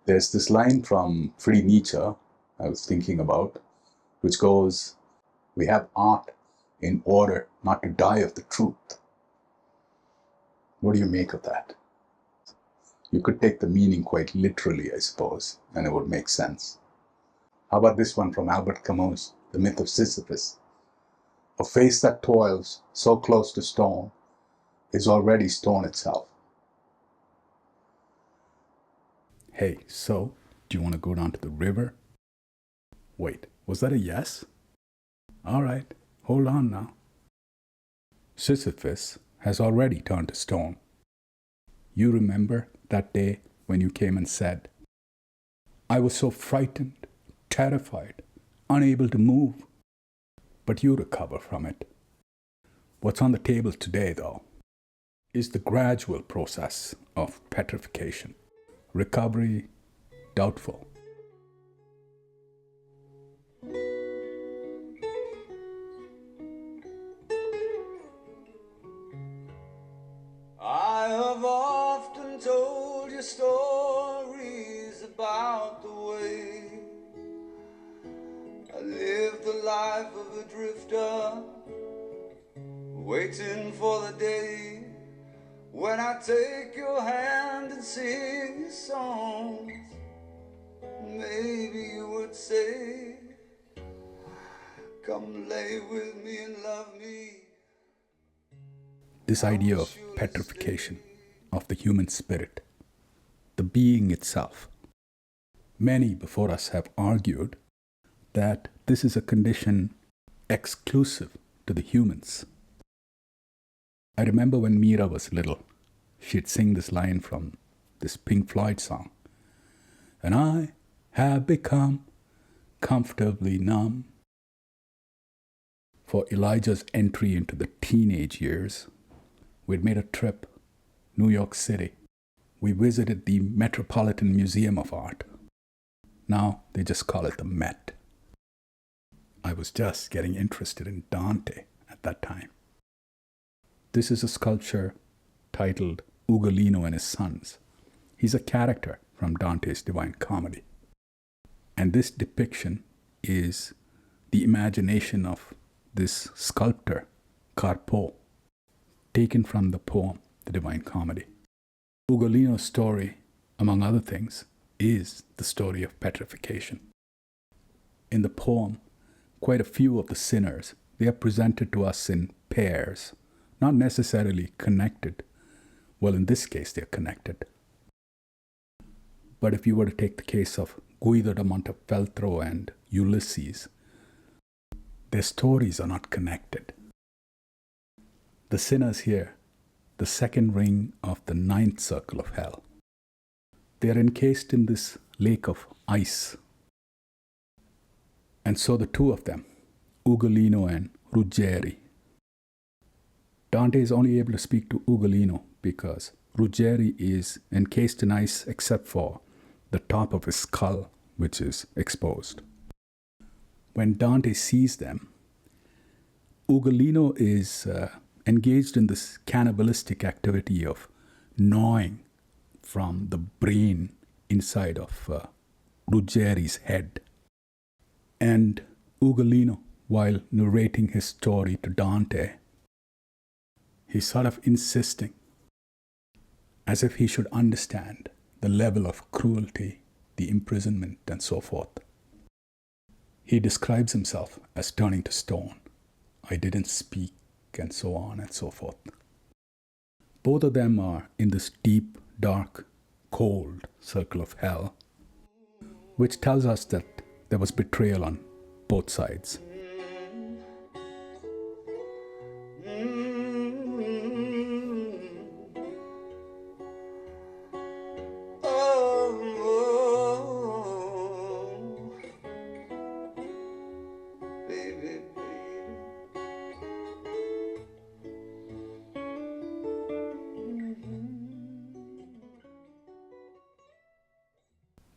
There's this line from Friedrich Nietzsche I was thinking about, which goes, "We have art in order not to die of the truth." What do you make of that? You could take the meaning quite literally, I suppose, and it would make sense. How about this one from Albert Camus, The Myth of Sisyphus? "A face that toils so close to stone is already stone itself." Hey, so, do you want to go down to the river? Wait, was that a yes? All right, hold on now. Sisyphus has already turned to stone. You remember that day when you came and said, "I was so frightened, terrified, unable to move." But you recover from it. What's on the table today, though, is the gradual process of petrification. Recovery, doubtful. I have often told you stories about the way I lived the life of a drifter, waiting for the day when I take your hand and sing your songs. Maybe you would say, "Come lay with me and love me." This idea of petrification of the human spirit, the being itself. Many before us have argued that this is a condition exclusive to the humans. I remember when Mira was little, she'd sing this line from this Pink Floyd song. "And I have become comfortably numb." For Elijah's entry into the teenage years, we'd made a trip, New York City. We visited the Metropolitan Museum of Art. Now they just call it the Met. I was just getting interested in Dante at that time. This is a sculpture titled Ugolino and His Sons. He's a character from Dante's Divine Comedy. And this depiction is the imagination of this sculptor, Carpo, taken from the poem, The Divine Comedy. Ugolino's story, among other things, is the story of petrification. In the poem, quite a few of the sinners, they are presented to us in pairs, not necessarily connected. Well, in this case, they're connected. But if you were to take the case of Guido de Montefeltro and Ulysses, their stories are not connected. The sinners here, the second ring of the ninth circle of hell, they are encased in this lake of ice. And so the two of them, Ugolino and Ruggeri. Dante is only able to speak to Ugolino because Ruggeri is encased in ice except for the top of his skull, which is exposed. When Dante sees them, Ugolino is engaged in this cannibalistic activity of gnawing from the brain inside of Ruggeri's head. And Ugolino, while narrating his story to Dante, he's sort of insisting, as if he should understand the level of cruelty, the imprisonment, and so forth. He describes himself as turning to stone. "I didn't speak," and so on and so forth. Both of them are in this deep, dark, cold circle of hell, which tells us that there was betrayal on both sides.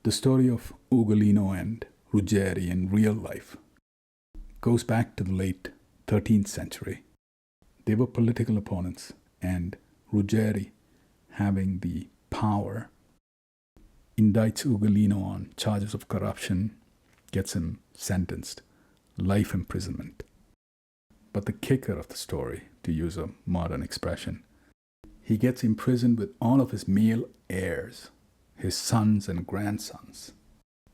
The story of Ugolino and Ruggeri in real life goes back to the late 13th century. They were political opponents, and Ruggeri, having the power indicts Ugolino on charges of corruption, gets him sentenced, life imprisonment. But the kicker of the story, to use a modern expression, he gets imprisoned with all of his male heirs, his sons and grandsons.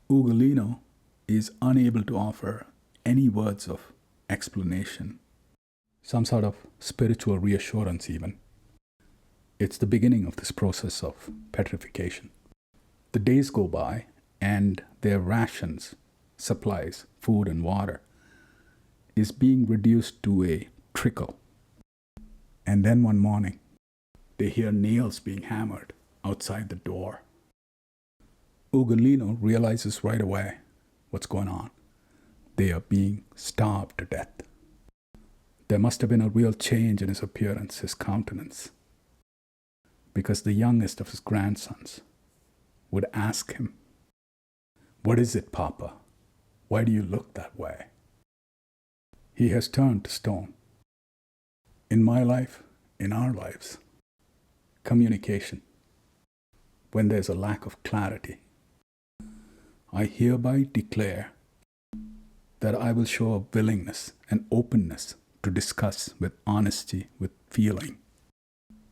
Ugolino is unable to offer any words of explanation, some sort of spiritual reassurance even. It's the beginning of this process of petrification. The days go by and their rations, supplies, food and water, is being reduced to a trickle. And then one morning, they hear nails being hammered outside the door. Ugolino realizes right away what's going on. They are being starved to death. There must have been a real change in his appearance, his countenance, because the youngest of his grandsons would ask him, "What is it, Papa? Why do you look that way?" He has turned to stone. In my life, in our lives, communication, when there's a lack of clarity, I hereby declare that I will show a willingness and openness to discuss with honesty, with feeling,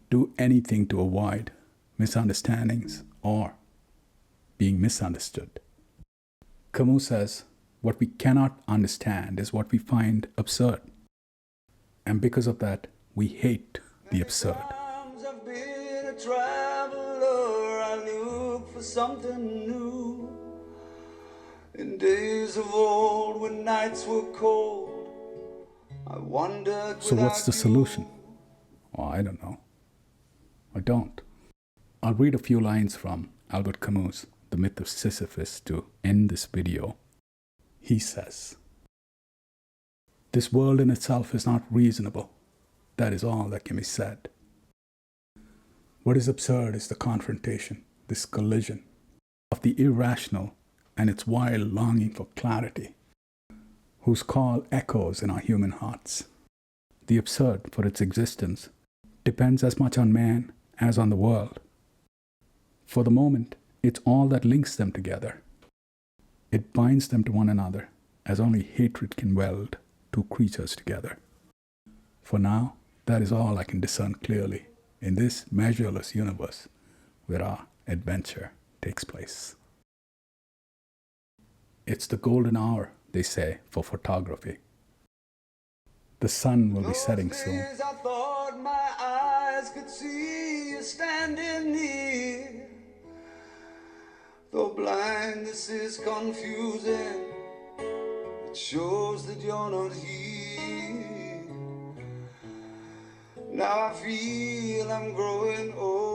do anything to avoid misunderstandings or being misunderstood. Camus says, what we cannot understand is what we find absurd. And because of that, we hate the absurd. I've been a traveler, I look for something new. In days of old when nights were cold, I wondered. So what's the solution? Oh, I don't know. I don't. I'll read a few lines from Albert Camus, The Myth of Sisyphus, to end this video. He says, "This world in itself is not reasonable. That is all that can be said. What is absurd is the confrontation, this collision of the irrational and its wild longing for clarity, whose call echoes in our human hearts. The absurd, for its existence, depends as much on man as on the world. For the moment, it's all that links them together. It binds them to one another as only hatred can weld two creatures together. For now, that is all I can discern clearly in this measureless universe where our adventure takes place." It's the golden hour, they say, for photography. The sun will be setting soon. I thought my eyes could see you standing near. Though blindness is confusing, it shows that you're not here. Now I feel I'm growing older,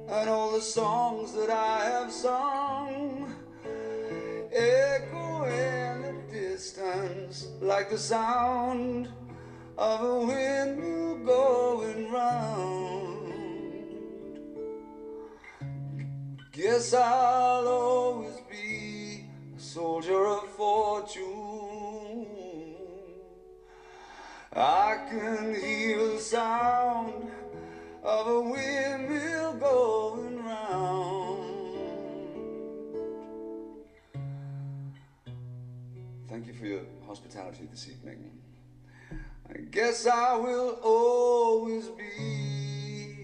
and all the songs that I have sung echo in the distance like the sound of a windmill going round. Guess I'll always be a soldier of fortune. I can hear the sound of a windmill going round. Thank you for your hospitality this evening. I guess I will always be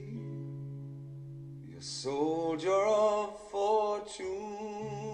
your soldier of fortune.